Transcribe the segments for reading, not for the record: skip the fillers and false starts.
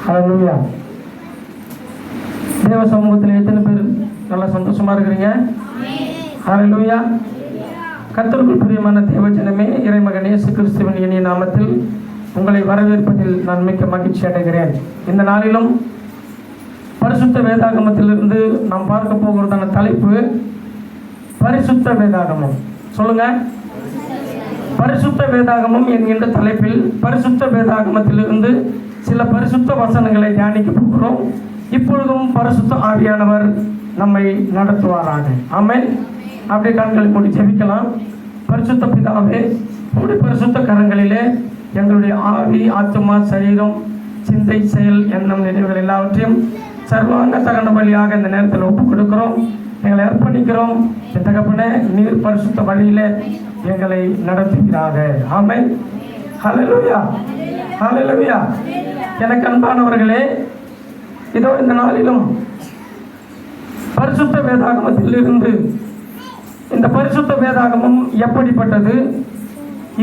ஹல்லேலூயா. தேவ சமூகத்தில் எத்தனை பேர் நல்லா சந்தோஷமா இருக்கிறீங்க? ஹல்லேலூயா. கர்த்தருக்குள் பிரியமான தேவஜனமே, இறைமகன் இயேசு கிறிஸ்துவின் இனிய நாமத்தில் உங்களை வரவேற்பதில் நான் மிக்க மகிழ்ச்சி அடைகிறேன். இந்த நாளிலும் பரிசுத்த வேதாகமத்திலிருந்து நாம் பார்க்க போகிறதான தலைப்பு பரிசுத்த வேதாகமம். சொல்லுங்க, பரிசுத்த வேதாகமம் என்கின்ற தலைப்பில் பரிசுத்த வேதாகமத்திலிருந்து சில பரிசுத்த வசனங்களை தியானிக்க போகிறோம். இப்பொழுதும் பரிசுத்த ஆவியானவர் நம்மை நடத்துவாராக. ஆமென். அப்படியே கண்களை மூடி ஜெபிக்கலாம். பரிசுத்த பிதாவே, உடைய பரிசுத்த கரங்களிலே எங்களுடைய ஆவி, ஆத்துமா, சரீரம், சிந்தை, செயல், எண்ணம், நினைவுகள் எல்லாவற்றையும் சர்வாங்க தகன வழியாக இந்த நேரத்தில் ஒப்புக் கொடுக்கிறோம். எங்களை அர்ப்பணிக்கிறோம். தகப்பனே, நீர் பரிசுத்த வழியிலே எங்களை நடத்துகிறாக. ஆமென். ஹல்லேலூயா, ஹல்லேலூயா. எனக்கு அன்பானவர்களே, இதோ இந்த நாளிலும் பரிசுத்த வேதாகமத்தில் இருந்து இந்த பரிசுத்த வேதாகமம் எப்படிப்பட்டது,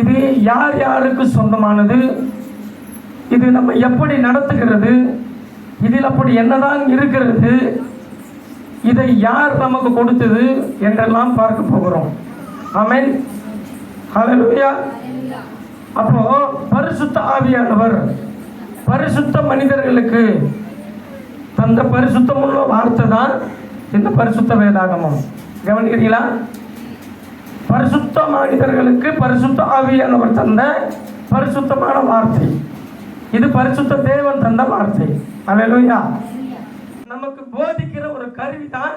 இது யார் யாருக்கு சொந்தமானது, இது நம்ம எப்படி நடத்துகிறது, இதில் அப்படி என்னதான் இருக்கிறது, இதை யார் நமக்கு கொடுத்தது என்றெல்லாம் பார்க்க போகிறோம். ஆமென். ஹல்லேலூயா. அப்போ பரிசுத்த ஆவியானவர் பரிசுத்த மனிதர்களுக்கு தந்த பரிசுத்தமுள்ள வார்த்தை தான் இந்த பரிசுத்த வேதாகமம். கவனிக்கிறீங்களா? பரிசுத்த மனிதர்களுக்கு பரிசுத்த ஆவியானவர் தந்த பரிசுத்தமான வார்த்தை. இது பரிசுத்த தேவன் தந்த வார்த்தை. ஹல்லேலூயா. நமக்கு போதிக்கிற ஒரு கருவி தான்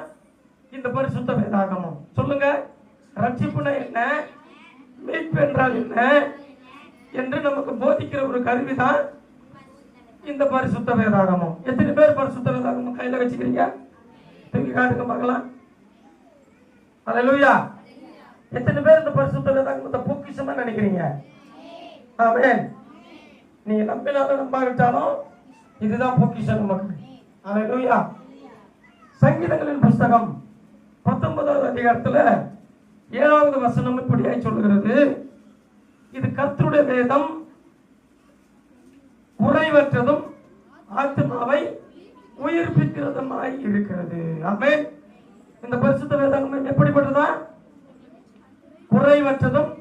இந்த பரிசுத்த வேதாகமம். சொல்லுங்க, ரட்சிப்புனா என்ன, மீட்பு என்றால் என்ன என்று நமக்கு போதிக்கிற ஒரு கருவி தான் இந்த பரிசுத்த வேதாகமம். எத்தனை பேர் பரிசுத்த வேதாகமம் கையில வச்சுக்கிறீங்க? தூக்கி காட்டுங்க பார்க்கலாம். ஹல்லேலூயா. எத்தனை பேர் இந்த பரிசுத்த வேதாகமத்தை பொக்கிஷமா நினைக்கிறீங்க? ஆமென். நீங்க நம்பினாலும் நம்பாவிட்டாலும் இதுதான் பொக்கிஷம் நமக்கு. ஹல்லேலூயா. சங்கீதங்களின் புஸ்தகம் 19வது அதிகாரத்துல 7வது வசனம் இப்படியாய் சொல்லுகிறது, இது கர்த்தருடைய வேதம், குறைவற்றதும் ஆத்துமாவை உயிர்ப்பிக்கிறதுமாய் இருக்கிறது. ஆமென். இந்த பரிசுத்த வேதாகமம் எப்படிப்பட்டதா? குறைவற்றதும்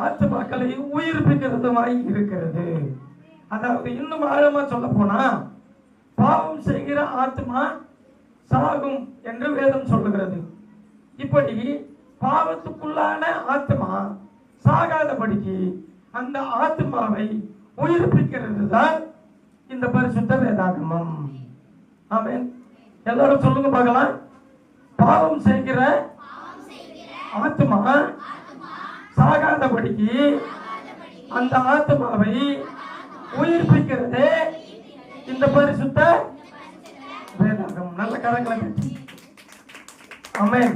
ஆத்துமாக்களை உயிர்ப்பிக்கிறதுமாய் இருக்கிறது. அதாவது இன்னும் ஆழமா சொல்ல போனா, பாவம் செய்கிற ஆத்மா சாகும் என்று வேதம் சொல்லுகிறது. இப்படி பாவத்துக்குள்ளான ஆத்மா சாகாதபடிக்கு அந்த ஆத்மாவை உயிர்ப்பிக்கிறது தான் இந்த பரிசுத்த வேதாகமம். ஆமென். எல்லாரும் சொல்லுங்க பார்க்கலாம். பாவம் செய்கிற ஆத்மா சாகாதபடிக்கு அந்த ஆத்மாவை உயிர்ப்பிக்கிறதே இந்த பரிசுத்த வேதாகமம். நல்ல கரங்களை தட்டி. ஆமென்.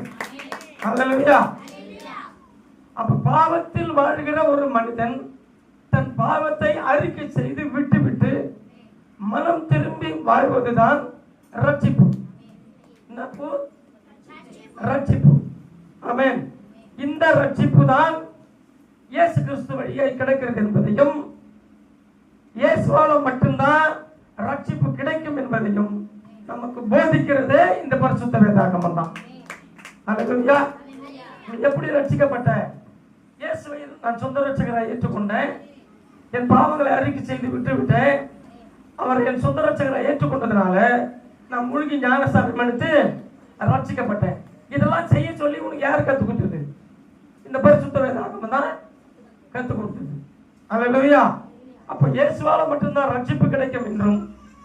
ஹல்லேலூயா. அப்ப பாவத்தில் வாழ்கிற ஒரு மனிதன் தன் பாவத்தை அறிக்கை செய்து விட்டுவிட்டு மனம் திரும்பி வாழ்வதுதான் ரட்சிப்பு. ரட்சிப்பு. ஆமென். இந்த ரட்சிப்பு தான் இயேசு கிறிஸ்து வழியாய் கிடைக்கிறது என்பதையும், இயேசுவால மட்டும்தான் ரட்சிப்பு கிடைக்கும் என்பதையும் நமக்கு போதிக்கிறதே இந்த பரிசுத்த வேதாகமம் தான். ஹல்லேலூயா. எப்படி ரட்சிக்கப்பட்ட? இயேசுவை நான் சொந்த ரட்சகராய் ஏற்றுக்கொண்டேன். என் பாவங்களை அறிக்கை செய்து விட்டுவிட்டேன். அவர் என் சொந்த ரட்சகராய் ஏற்றுக்கொண்டதுனால நான் மூழ்கி ஞானஸ்நானம் எடுத்து ரட்சிக்கப்பட்டேன். இதெல்லாம் செய்ய சொல்லி உனக்கு யார் கற்றுக் கொடுத்தது? இந்த பரிசுத்த வேதாகமம் தான் கற்றுக் கொடுத்தது. ஹல்லேலூயா. அப்ப இயேசுவால மட்டும்தான் ரட்சிப்பு கிடைக்கும் என்றும்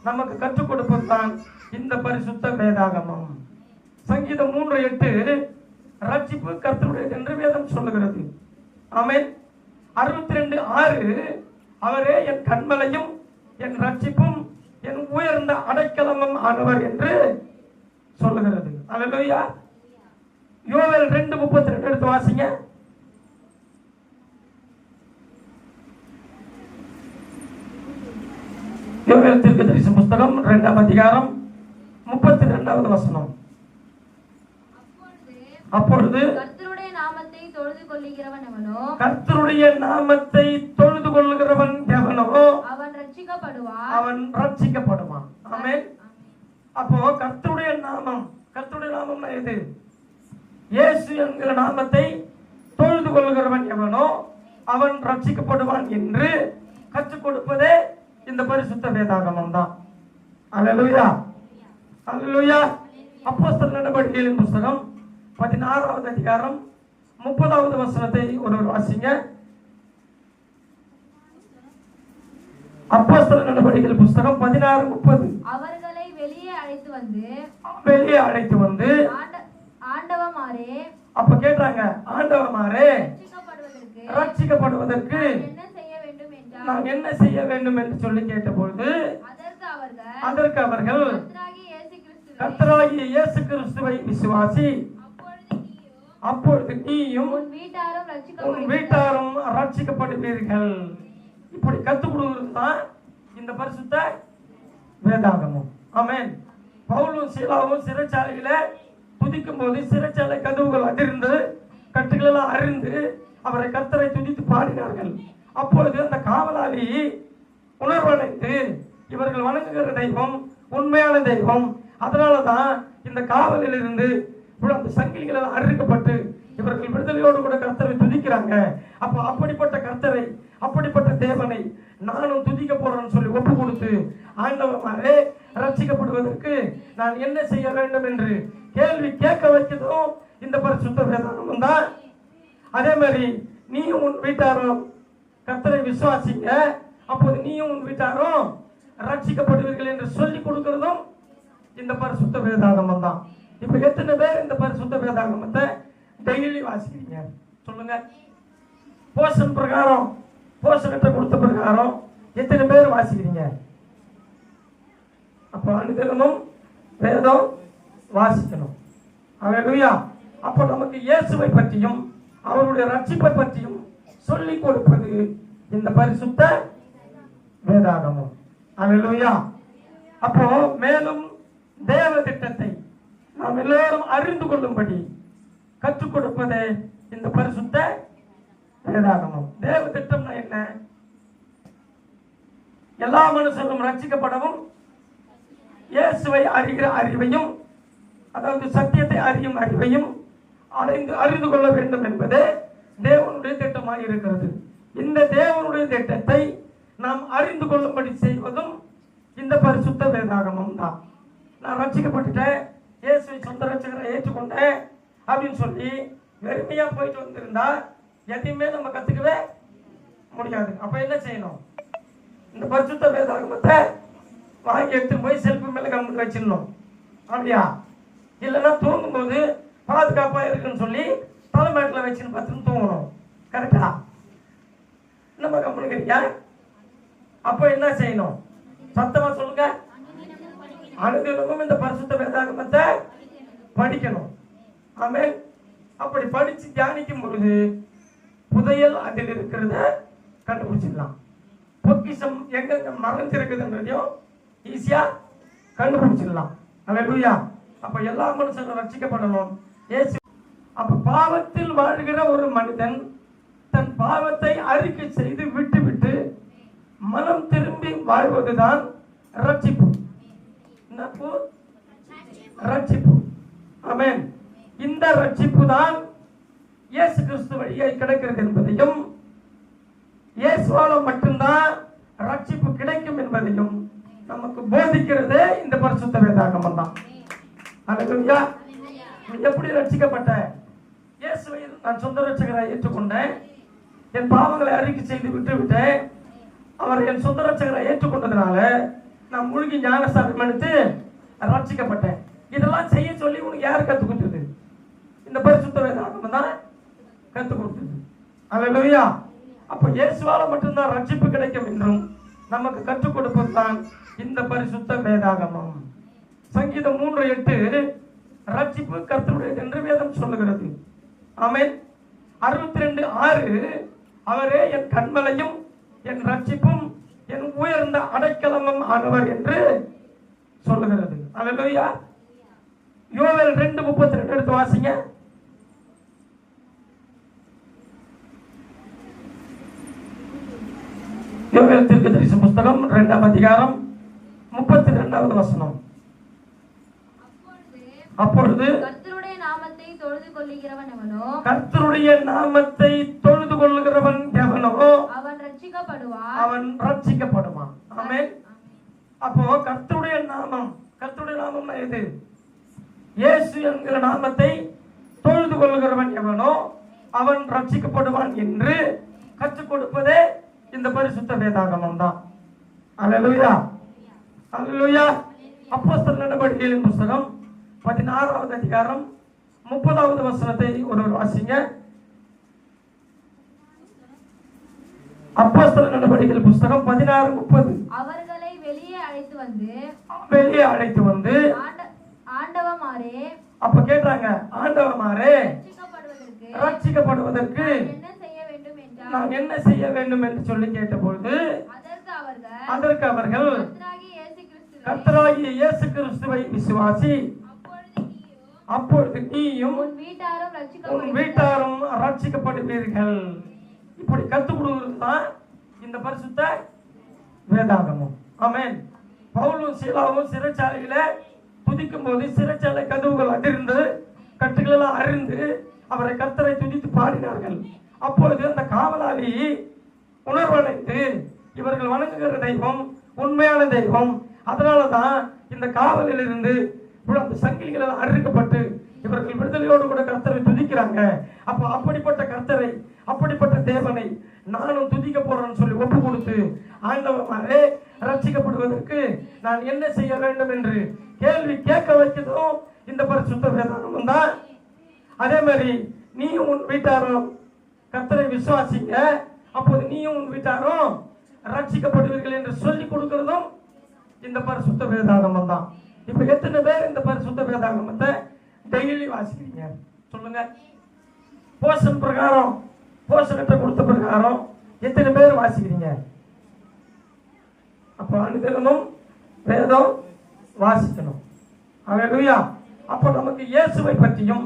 நமக்கு கற்றுக் கொடுப்பது தான் இந்த பரிசுத்த வேதாகமம். சங்கீதம் 3:8 ரட்சிப்பு கர்த்தருடையது என்று வேதம் சொல்லுகிறது. ஆமென். 62:6 அவரே என் கண்மலையும் என் ரட்சிப்பும் என் உயர்ந்த அடைக்கலமும் ஆனவர் என்று சொல்லுகிறது. ஹல்லேலூயா. யோவேல் 2:32 எடுத்து வாசிங்க. யோவேல் தீர்க்கதரிசி புஸ்தகம் 2ஆம் அதிகாரம் 32வது வசனம். அப்பொழுது கர்த்தருடைய நாமத்தை தொழுது கொள்ளுகிறவன் எவனோ அவன் அவன் ரட்சிக்கப்படுவான். ஆமென். அப்போ கர்த்தருடைய நாமம்னா எது? இயேசு என்கிற நாமத்தை தொழுது கொள்கிறவன் எவனோ அவன் ரட்சிக்கப்படுவான் என்று கற்றுக் கொடுப்பதே இந்த பரிசுத்த வேதாகமம் தான். அல்லேலூயா, அல்லேலூயா. அப்போஸ்தலர் நடவடிக்கைகளின் புஸ்தகம் 16வது அதிகாரம் 30வது வசனத்தை ஒருவர் வாசிங்க. அப்போஸ்தலர் நடவடிக்கைகள் புஸ்தகம் 16:30. அவர்களை வெளியே அழைத்து வந்து ஆண்டவமாரே, அப்ப கேட்டாங்க, ஆண்டவமாரே ரட்சிக்கப்படுவதற்கு நான் என்ன செய்ய வேண்டும் என்று சொல்லி கேட்டபொழுது அதற்கு அவர்கள் கர்த்தராகிய இயேசு கிறிஸ்துவை விசுவாசி, அப்பொழுது நீயும் உன் வீட்டாரும் ரட்சிக்கப்படுவீர்கள். இப்படி கற்றுக் கொடுக்கிறது தான் இந்த பரிசுத்த வேதாகமம். ஆமென். பவுலும் சீலாவும் சிறைச்சாலையில துதிக்கும் போது சிறைச்சாலை கதவுகள் அதிர்ந்து கட்டுகள் அருந்து அவரை கர்த்தரை துதித்து பாடினார்கள். அப்பொழுது அந்த காவலாளி உணர்வடைந்து இவர்கள் வணங்குகிற தெய்வம் உண்மையான தெய்வம், அதனாலதான் இந்த காவலில் இருந்து அந்த சங்கிலிகள் அறுக்கப்பட்டு இவர்கள் விடுதலையோடு கூட கர்த்தரை துதிக்கிறாங்க. அப்போ அப்படிப்பட்ட கர்த்தரை, அப்படிப்பட்ட தேவனை நானும் துதிக்க போறேன்னு சொல்லி ஒப்பு கொடுத்து ஆண்டவரே ரட்சிக்கப்படுவதற்கு நான் என்ன செய்ய வேண்டும் என்று கேள்வி கேட்க வைக்கிறதும் இந்த பரிசுத்த வேதாகமம் தான். அதே மாதிரி நீயும் உன் வீட்டாரும் கர்த்தரை விசுவாசிங்க, அப்போது நீயும் உன் வீட்டாரும் ரட்சிக்கப்படுவீர்கள் என்று சொல்லி கொடுக்கிறதும் இந்த பரிசுத்த வேதாகமம் தான். இப்ப எத்தனை பேர் இந்த பரிசுத்த வேதாகமத்தை டெய்லி வாசிக்கிறீங்க சொல்லுங்க? போஷன் பிரகாரம், போஷன்கிட்ட கொடுத்த பிரகாரம் எத்தனை பேர் வாசிக்கிறீங்க? அப்ப அனுதினமும் வேதம் வாசிக்கணும். அல்லேலூயா. அப்ப நமக்கு இயேசுவை பற்றியும் அவருடைய ரட்சிப்பை பற்றியும் சொல்லிக் கொடுப்பது இந்த பரிசுத்த வேதாகமம். அல்லேலூயா. அப்போ மேலும் தேவ திட்டத்தை நாம் எல்லோரும் அறிந்து கொள்ளும்படி கற்றுக் கொடுப்பதே இந்த பரிசுத்த வேதாகமம். தேவ திட்டம்னா என்ன? எல்லா மனுஷரும் ரட்சிக்கப்படவும் இயேசுவை அறிகிற அறிவையும், அதாவது சத்தியத்தை அறியும் அறிவையும் அறிந்து கொள்ள வேண்டும் என்பதே தேவனுடைய திட்டமாக இருக்கிறது. இந்த தேவனுடைய திட்டத்தை நாம் அறிந்து கொள்ளும்படி செய்வதும் இந்த பரிசுத்த வேதாகமம் தான். நான் ரட்சிக்கப்பட்டுட்டேன், இயேசுவை சொந்த ரட்சகரை ஏற்றுக்கொண்டேன் அப்படின்னு சொல்லி வெறுமையா போயிட்டு வந்திருந்தா எதையுமே நம்ம கத்துக்கவே முடியாது. அப்ப என்ன செய்யணும்? இந்த பரிசுத்த வேதாகமத்தை வாங்கி எடுத்து போய் செல்ஃபி மேல கம்பெனி வச்சிடணும். அப்படியா? இல்லைன்னா தூங்கும்போது பாதுகாப்பா இருக்குன்னு சொல்லி தலைமையில வச்சுன்னு பார்த்துன்னு தூங்கணும். கரெக்டா? நம்ம கம்பெனிக்கிறியா? அப்ப என்ன செய்யணும்? சத்தமா சொல்லுங்க. அனுதினமும் இந்த பரிசுத்த வேதாகமத்தை படிக்கணும். ஆமென். அப்படி படிச்சு தியானிக்கும் பொழுது புதையல் அதில் இருக்கிறத கண்டுபிடிச்சிடலாம். பொக்கிஷம் எங்க மறைஞ்சிருக்குதுன்றதையும் ஈஸியா கண்டுபிடிச்சிடலாம். அல்லேலூயா. அப்ப எல்லா மனுஷனும் ரட்சிக்கப்படணும். இயேசு அப்ப பாவத்தில் வாழ்கிற ஒரு மனிதன் தன் பாவத்தை அறிக்கை செய்து விட்டு மனம் திரும்பி வாழ்வதுதான் ரட்சிப்பு. ரட்சிப்பு. ஆமென். இந்த ரட்சிப்பு தான் இயேசு கிறிஸ்து வழியாய் கிடைக்கிறது என்பதையும், இயேசுவால மட்டும்தான் ரட்சிப்பு கிடைக்கும் என்பதையும் நமக்கு போதிக்கிறதே இந்த பரிசுத்த வேதாகமம் தான். அல்லேலூயா. எப்படி ரட்சிக்கப்பட்ட? இயேசுவை நான் சொந்த ரட்சகராய் ஏற்றுக்கொண்டேன், என் பாவங்களை அறிக்கை செய்து விட்டேன், அவர் என் சொந்த ரட்சகராய் ஏற்றுக்கொண்டதுனால நான் மூழ்கி ஞானஸ்தானம் எடுத்து ரட்சிக்கப்பட்டேன். இதெல்லாம் செய்ய சொல்லி உனக்கு யார் கற்றுக் கொடுத்தது? இந்த பரிசுத்த வேதாகமம் தான் கற்றுக் கொடுத்தது. அல்லேலூயா. அப்ப இயேசுவால மட்டும்தான் ரட்சிப்பு கிடைக்கும் என்றும் நமக்கு கற்றுக் கொடுப்பது தான் இந்த பரிசுத்த வேதாகமம். சங்கீதம் 3:8 ரட்சிப்பு கர்த்தருடையது என்று வேதம் சொல்லுகிறது. ஆமென். 62:6 அவரே என் கண்மலையும் என் ரட்சிப்பும் என் உயர்ந்த அடைக்கலமும் ஆனவர் என்று சொல்லுகிறது. அல்லேலூயா. யோவேல் 2:32 எடுத்து வாசிங்க. யோவேல் தீர்க்கதரிசி புஸ்தகம் 2ஆம் அதிகாரம் 32வது வசனம். அப்பொழுது கர்த்தருடைய நாமத்தை தொழுது கொள்ளுகிறவன் எவனோ கர்த்தருடைய நாமத்தை தொழுது கொள்ளுகிறவன் எவனோ அவன் ரட்சிக்கப்படுவான். அவன் ரட்சிக்கப்படுவான். ஆமென். அப்போ கர்த்தருடைய நாமம்னா எது? இயேசு என்கிற நாமத்தை தொழுது கொள்ளுகிறவன் எவனோ அவன் ரட்சிக்கப்படுவான் என்று கற்றுக் கொடுப்பதே இந்த பரிசுத்த வேதாகமம் தான். அல்லேலூயா, அல்லேலூயா. அப்போஸ்தலர் நடவடிக்கைகளின் புஸ்தகம் 16வது அதிகாரம் 30வது வசனத்தை ஒருவர் வாசிங்க. அப்போஸ்தலர் நடவடிக்கைகள் புஸ்தகம் 16:30. அவர்களை வெளியே அழைத்து வந்து ஆண்டவமாரே, அப்ப கேட்டாங்க, ஆண்டவமாரே ரட்சிக்கப்படுவதற்கு நான் என்ன செய்ய வேண்டும் என்று சொல்லி கேட்டபொழுது அதற்கு அவர்கள் கர்த்தராகிய இயேசு கிறிஸ்துவை விசுவாசி, அப்பொழுது நீயும் உன் வீட்டாரும் ரட்சிக்கப்படுவீர்கள். இப்படி கற்றுக் கொடுக்கிறது தான் இந்த பரிசுத்த வேதாகமம். ஆமென். பவுலும் சீலாவும் சிறைச்சாலையில துதிக்கும் போது சிறைச்சாலை கதவுகள் அதிர்ந்து கட்டுகள் எல்லாம் அருந்து அவரை கர்த்தரை துதித்து பாடினார்கள். அப்பொழுது அந்த காவலாளி உணர்வடைந்து இவர்கள் வணங்குகிற தெய்வம் உண்மையான தெய்வம், அதனாலதான் இந்த காவலில் இருந்து அந்த சங்கிலிகள் எல்லாம் அறுக்கப்பட்டு இவர்கள் விடுதலையோடு கூட கர்த்தரை துதிக்கிறாங்க. அப்போ அப்படிப்பட்ட கர்த்தரை, அப்படிப்பட்ட தேவனை நானும் துதிக்க போறேன்னு சொல்லி ஒப்பு கொடுத்து ஆண்டவரே ரட்சிக்கப்படுவதற்கு நான் என்ன செய்ய வேண்டும் என்று கேள்வி கேட்க வைக்கிறதும் இந்த பரிசுத்த வேதாகமம் தான். அதே மாதிரி நீயும் உன் வீட்டாரும் கர்த்தரை விசுவாசிங்க, அப்போது நீயும் உன் வீட்டாரும் ரட்சிக்கப்படுவீர்கள் என்று சொல்லி கொடுக்கிறதும் இந்த பரிசுத்த வேதாகமம் தான். இப்ப எத்தனை பேர் இந்த பரிசுத்த வேதாகமத்தை டெய்லி வாசிக்கிறீங்க சொல்லுங்க? போஷன் பிரகாரம், போஷனத்தை கொடுத்த பிரகாரம் எத்தனை பேர் வாசிக்கிறீங்க? அப்ப அனுதினமும் வேதம் வாசிக்கணும். அல்லேலூயா. அப்ப நமக்கு இயேசுவை பற்றியும்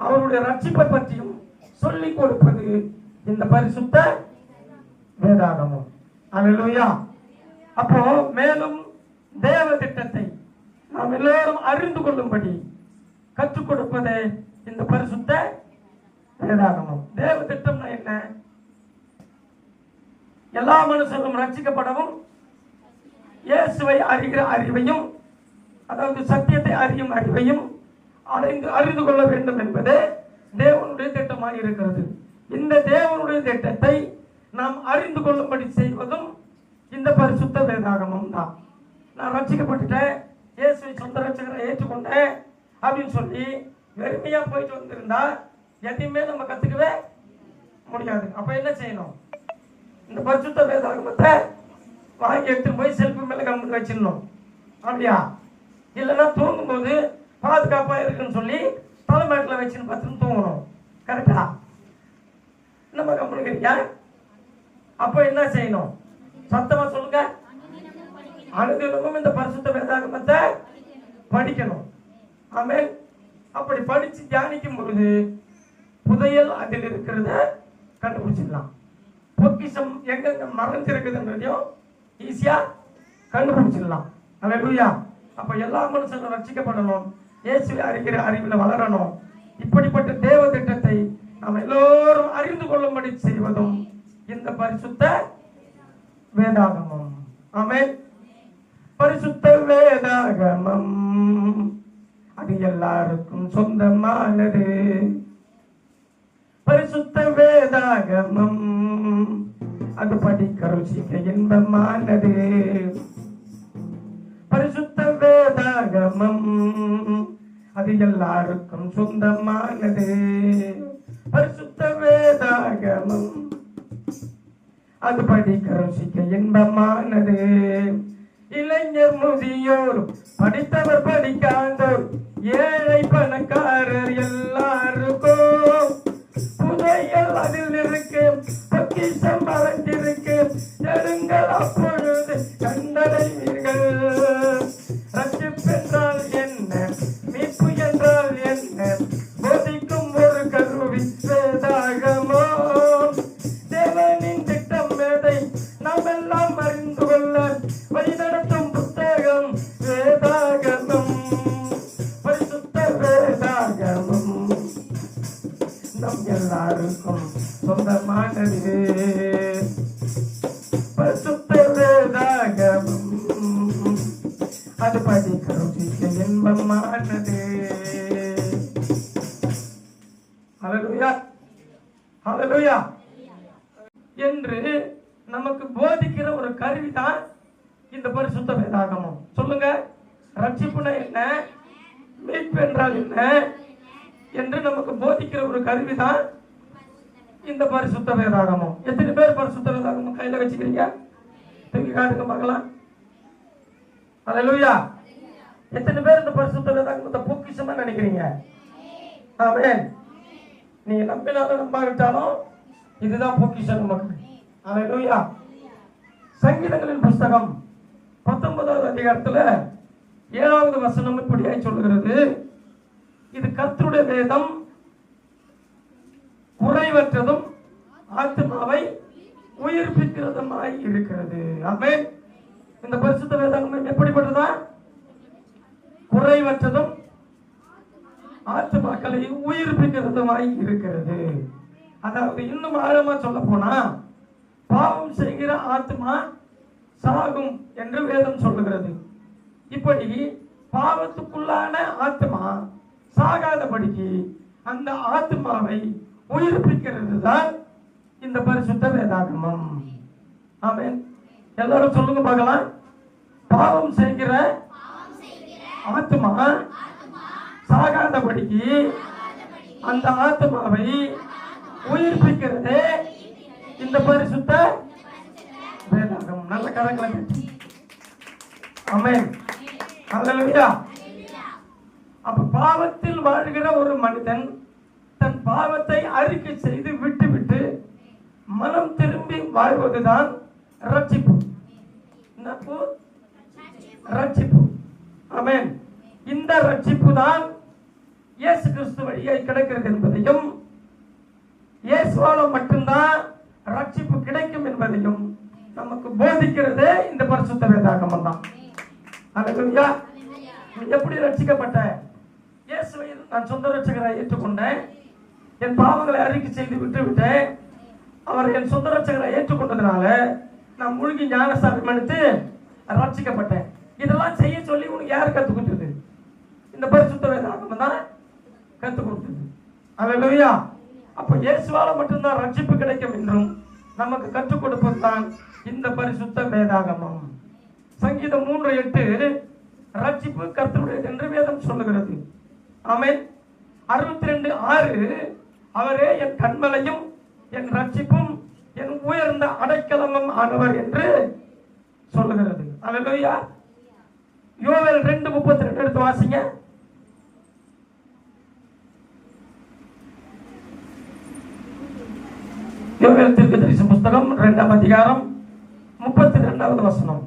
அவருடைய ரட்சிப்பை பற்றியும் சொல்லிக் கொடுப்பது இந்த பரிசுத்த வேதாகமம். அல்லேலூயா. அப்போ மேலும் தேவ திட்டத்தை நாம் எல்லோரும் அறிந்து கொள்ளும்படி கற்றுக் கொடுப்பதே இந்த பரிசுத்த வேதாகமம். தேவ திட்டம்னா என்ன? எல்லா மனுஷரும் ரட்சிக்கப்படவும் இயேசுவை அறிகிற அறிவையும், அதாவது சத்தியத்தை அறியும் அறிவையும் அறிந்து கொள்ள வேண்டும் என்பதே தேவனுடைய திட்டமாக இருக்கிறது. இந்த தேவனுடைய திட்டத்தை நாம் அறிந்து கொள்ளும்படி செய்வதும் இந்த பரிசுத்த வேதாகமம் தான். நான் ரட்சிக்கப்பட்டுட்டேன், இயேசுவை சொந்த ரட்சகரை ஏற்றுக்கொண்டேன் அப்படின்னு சொல்லி வெறுமையா போயிட்டு வந்திருந்தா எதையுமே நம்ம கத்துக்கவே முடியாது. அப்ப என்ன செய்யணும்? இந்த பரிசுத்த வேதாகமத்தை வாங்கி எடுத்துட்டு போய் செல்ஃபி மேல கம்முன்னு வச்சிடணும். அப்படியா? இல்லைன்னா தூங்கும் போது பாதுகாப்பா இருக்குன்னு சொல்லி தலைமையில வச்சுன்னு பார்த்துன்னு தூங்கணும். கரெக்டா? நம்ம கம்முனுக்கிறீங்க. அப்ப என்ன செய்யணும்? சத்தமா சொல்லுங்க. அனுதினமும் இந்த பரிசுத்த வேதாகமத்தை படிக்கணும். ஆமென். அப்படி படிச்சு தியானிக்கும் பொழுது புதையல் அதில் இருக்கிறத கண்டுபிடிச்சிடலாம். பொக்கிஷம் எங்க மறைஞ்சிருக்குதுன்றதையும் ஈஸியா கண்டுபிடிச்சிடலாம். அல்லேலூயா. அப்ப எல்லா மனுஷனும் ரட்சிக்கப்படணும், இயேசுவை அறிகிற அறிவில் வளரணும். இப்படிப்பட்ட தேவ திட்டத்தை நாம் எல்லோரும் அறிந்து கொள்ளும்படி செய்வதும் இந்த பரிசுத்த வேதாகமம். ஆமென். பரிசுத்த வேதாகமம் அது எல்லாருக்கும் சொந்தமானது. பரிசுத்த வேதாகமம் அது படிக்க ருசிக்க இன்பமானது. பரிசுத்த வேதாகமம் அது எல்லாருக்கும் சொந்தமானது. பரிசுத்த வேதாகமம் அது படிக்க ருசிக்க இன்பமானது. இளைஞர் முதியோர் படித்தவர் படிக்காதோர் ஏழை பணக்காரர் எல்லாருக்கும் புதையல் அதில் இருக்கு, பொக்கிஷம் மறைஞ்சிருக்கு. எடுங்கள் அப்பொழுது கண்டடைவீர்கள். ரட்சிப்பு என்றால் என்ன, மீட்பு என்றால் என்ன, போதிக்கும் ஒரு கருவி வேதாகமம். தேவனின் திட்டம் எதை நாம் எல்லாம் அது படிக்க ருசிக்க இன்பமானது. ஹல்லேலூயா, ஹல்லேலூயா என்று நமக்கு போதிக்கிற ஒரு கருவிதான் இந்த பரிசுத்த வேதாகமம். சொல்லுங்க, ரட்சிப்புனா என்ன, மீட்பு என்றால் என்ன என்று நமக்கு போதிக்கிற ஒரு கருவிதான் இந்த பரிசுத்த வேதாகமம். எத்தனை பேர் பரிசுத்த வேதாகமம் கையில வச்சுக்கிறீங்க? தூக்கி காட்டுங்க பார்க்கலாம். ஹல்லேலூயா. எத்தனை பேர் இந்த பரிசுத்த வேதாகமத்தை பொக்கிஷமா நினைக்கிறீங்க? ஆமென். நீ நம்பினாலும் நம்பாவிட்டாலும் இதுதான் பொக்கிஷம் நமக்கு. ஹல்லேலூயா. சங்கீதங்களின் புஸ்தகம் 19வது அதிகாரத்துல 7வது வசனம் இப்படியாய் சொல்கிறது, இது கர்த்தருடைய வேதம், குறைவற்றதும் ஆத்துமாவை உயிர்ப்பிக்கிறதுமாய் இருக்கிறது. ஆமென். இந்த பரிசுத்த வேதாகமம் எப்படிப்பட்டதா? குறைவற்றதும் ஆத்துமாக்களை உயிர்ப்பிக்கிறதுமாய் இருக்கிறது. அதாவது இன்னும் ஆழமா சொல்ல போனா, பாவம் செய்கிற ஆத்மா சாகும் என்று வேதம் சொல்லுகிறது. இப்படி பாவத்துக்குள்ளான ஆத்மா சாகாதபடிக்கு அந்த ஆத்மாவை உயிர்ப்பிக்கிறது தான் இந்த பரிசுத்த வேதாகமம். ஆமென். எல்லாரும் சொல்லுங்க பார்க்கலாம். பாவம் செய்கிற ஆத்மா சாகாதபடிக்கு அந்த ஆத்மாவை உயிர்ப்பிக்கிறதே இந்த பரிசுத்த வேதாகமம். நல்ல கரங்களை தட்டி. ஆமென். ஹல்லேலூயா. அப்ப பாவத்தில் வாழ்கிற ஒரு மனிதன் தன் பாவத்தை அறிக்கை செய்து விட்டுவிட்டு மனம் திரும்பி வாழ்வதுதான் ரட்சிப்பு. ரட்சிப்பு. ஆமென். இந்த ரட்சிப்பு தான் இயேசு கிறிஸ்து வழியாய் கிடைக்கிறது என்பதையும், இயேசுவால மட்டும்தான் ரட்சிப்பு கிடைக்கும் என்பதையும் நமக்கு போதிக்கிறதே இந்த பரிசுத்த வேதாகமம் தான். ஹல்லேலூயா. நீ எப்படி ரட்சிக்கப்பட்ட? இயேசுவை நான் சொந்த ரட்சகராய் ஏற்றுக்கொண்டேன், என் பாவங்களை அறிக்கை செய்து விட்டுவிட்டேன், அவர் என் சொந்த ரட்சகரை ஏற்றுக்கொண்டதுனால நான் முழுகி ஞானஸ்நானம் எடுத்து ரட்சிக்கப்பட்டேன். இதெல்லாம் செய்ய சொல்லி உனக்கு யார் கற்றுக் கொடுத்தது? இந்த பரிசுத்த வேதாகமம் தான் கற்றுக் கொடுத்தது. ஹல்லேலூயா. அப்ப இயேசுவால மட்டும்தான் ரட்சிப்பு கிடைக்கும் என்றும் நமக்கு கற்றுக் கொடுப்பது தான் இந்த பரிசுத்த வேதாகமம். சங்கீதம் 3:8 ரட்சிப்பு கர்த்தருடையது என்று வேதம் சொல்லுகிறது. ஆமென். 62:6 அவரே என் கன்மலையும் என் ரட்சிப்பும் என் உயர்ந்த அடைக்கலமும் ஆனவர் என்று சொல்லுகிறது. ஹல்லேலூயா. யோவேல் 2:32 எடுத்து வாசிங்க. யோவேல் தீர்க்கதரிசி புஸ்தகம் 2ஆம் அதிகாரம் 32வது வசனம்.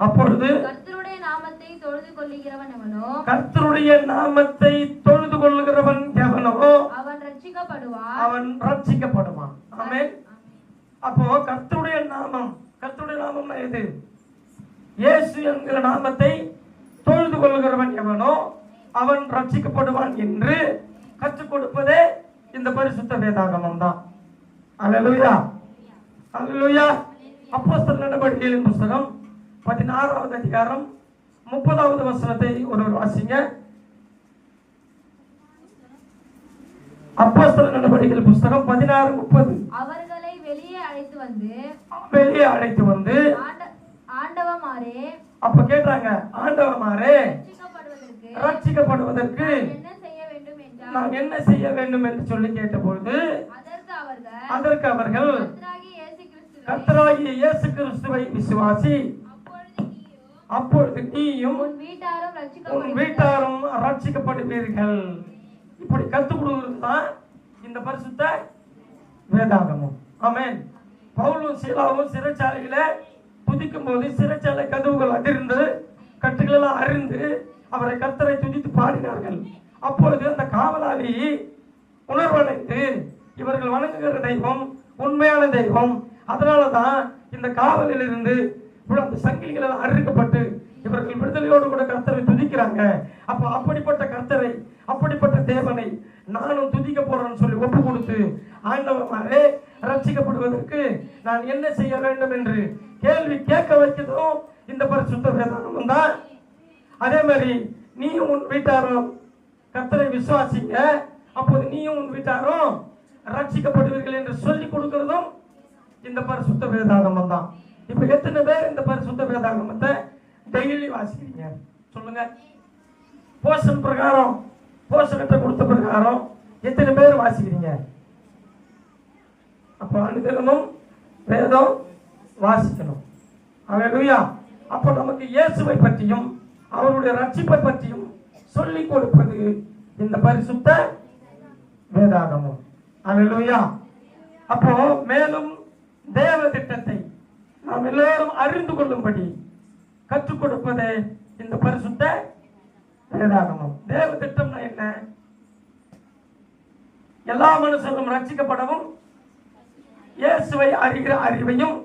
அப்பொழுது கர்த்தருடைய நாமத்தை தொழுது கொள்ளுகிறவன் எவனோ, கர்த்தருடைய நாமத்தை தொழுது கொள்ளுகிறவன் எவனோ அவன் ரட்சிக்கப்படுவான். அவன் ரட்சிக்கப்படுவான். ஆமென். அப்போ கர்த்தருடைய நாமம், கர்த்தருடைய நாமம்னா எது? இயேசு என்கிற நாமத்தை தொழுது கொள்ளுகிறவன் எவனோ அவன் ரட்சிக்கப்படுவான் என்று கற்றுக் கொடுப்பதே இந்த பரிசுத்த வேதாகமம் தான். அல்லேலூயா, அல்லேலூயா. அப்போஸ்தலர் நடவடிக்கைகளின் புஸ்தகம் 16வது அதிகாரம் 30வது வசனத்தை ஒருவர் வாசிங்க. அப்போஸ்தலர் நடவடிக்கைகள் புஸ்தகம் 16:30. அவர்களை வெளியே அழைத்து வந்து ஆண்டவமாரே, அப்ப கேட்டாங்க, ஆண்டவமாரே ரட்சிக்கப்படுவதற்கு நான் என்ன செய்ய வேண்டும் என்று சொல்லி கேட்டபொழுது அதற்கு அவர்கள் கர்த்தராகிய இயேசு கிறிஸ்துவை விசுவாசி, அப்பொழுது நீயும் உன் வீட்டாரும் ரட்சிக்கப்படுவீர்கள். இப்படி கற்றுக் கொடுக்கிறது தான் இந்த பரிசுத்த வேதாகமம். ஆமென். பவுலும் சீலாவும் சிறைச்சாலையில துதிக்கும் போது சிறைச்சாலை கதவுகள் அதிர்ந்து கட்டுகள் எல்லாம் அருந்து அவரை கர்த்தரை துதித்து பாடினார்கள். அப்பொழுது அந்த காவலாளி உணர்வடைந்து இவர்கள் வணங்குகிற தெய்வம் உண்மையான தெய்வம், அதனாலதான் இந்த காவலில் இருந்து அந்த சங்கிலிகள் எல்லாம் அறுக்கப்பட்டு இவர்கள் விடுதலையோடு கூட கர்த்தரை துதிக்கிறாங்க. அப்ப அப்படிப்பட்ட கர்த்தரை, அப்படிப்பட்ட தேவனை நானும் துதிக்க போறேன்னு சொல்லி ஒப்பு கொடுத்து, ஆண்டவரே ரட்சிக்கப்படுவதற்கு நான் என்ன செய்ய வேண்டும் என்று கேள்வி கேட்க வைக்கிறதும் இந்த பரிசுத்த வேதாகமம் தான். அதே மாதிரி நீயும் உன் வீட்டாரும் கர்த்தரை விசுவாசிங்க, அப்போது நீயும் உன் வீட்டாரும் ரட்சிக்கப்படுவீர்கள் என்று சொல்லி கொடுக்கிறதும் இந்த பரிசுத்த வேதாகமம் தான். இப்ப எத்தனை பேர் இந்த பரிசுத்த வேதாகமத்தை டெய்லி வாசிக்கிறீங்க சொல்லுங்க? போஷன் பிரகாரம், போஷனத்தை கொடுத்த பிரகாரம் எத்தனை பேர் வாசிக்கிறீங்க? அப்ப அனுதினமும் வேதம் வாசிக்கணும். அல்லேலூயா. அப்ப நமக்கு இயேசுவை பற்றியும் அவருடைய ரட்சிப்பை பற்றியும் சொல்லிக் கொடுப்பது இந்த பரிசுத்த வேதாகமம். அல்லேலூயா. அப்போ மேலும் தேவ திட்டத்தை நாம் எல்லோரும் அறிந்து கொள்ளும்படி கற்றுக் கொடுப்பதே இந்த பரிசுத்த வேதாகமம். தேவ திட்டம்னா என்ன? எல்லா மனுஷனும் ரட்சிக்கப்படவும் இயேசுவை அறிகிற அறிவையும்,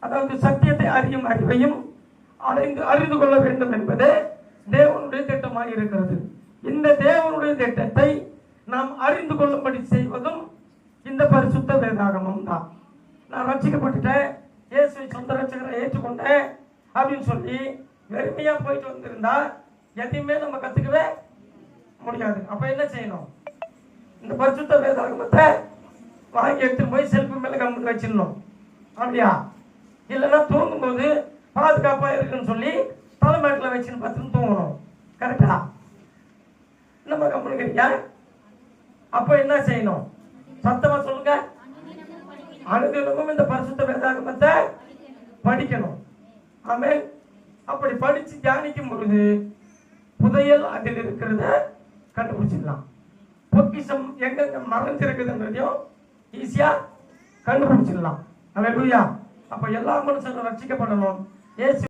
அதாவது சத்தியத்தை அறியும் அறிவையும் அறிந்து கொள்ள வேண்டும் என்பதே தேவனுடைய திட்டமாக இருக்கிறது. இந்த தேவனுடைய திட்டத்தை நாம் அறிந்து கொள்ளும்படி செய்வதும் இந்த பரிசுத்த வேதாகமம் தான். நான் ரட்சிக்கப்பட்டுட்டேன், இயேசுவை சொந்த ரட்சகரை ஏற்றுக்கொண்டேன் அப்படின்னு சொல்லி வெறுமையா போயிட்டு வந்திருந்தா எதையுமே நம்ம கத்துக்கவே முடியாது. அப்ப என்ன செய்யணும்? இந்த பரிசுத்த வேதாகமத்தை வாங்கி எடுத்துட்டு போய் செல்ஃபி மேல கம்பெனி வச்சிடணும். அப்படியா? இல்லைன்னா தூங்கும்போது பாதுகாப்பா இருக்குன்னு சொல்லி தலைமையில வச்சுன்னு பார்த்துன்னு தூங்கணும். கரெக்டா? நம்ம கம்பெனிக்கிறீங்க. அப்ப என்ன செய்யணும்? சத்தமா சொல்லுங்க. அனுதினமும் இந்த பரிசுத்த வேதாகமத்தை படிக்கணும். ஆமென். அப்படி படிச்சு தியானிக்கும் பொழுது புதையல் அதில் இருக்கிறத கண்டுபிடிச்சிடலாம். பொக்கிஷம் எங்க மறைஞ்சிருக்குதுன்றதையும் ஈஸியா கண்டுபிடிச்சிடலாம். அல்லேலூயா. அப்ப எல்லா மனுஷனும் ரட்சிக்கப்படணும். இயேசு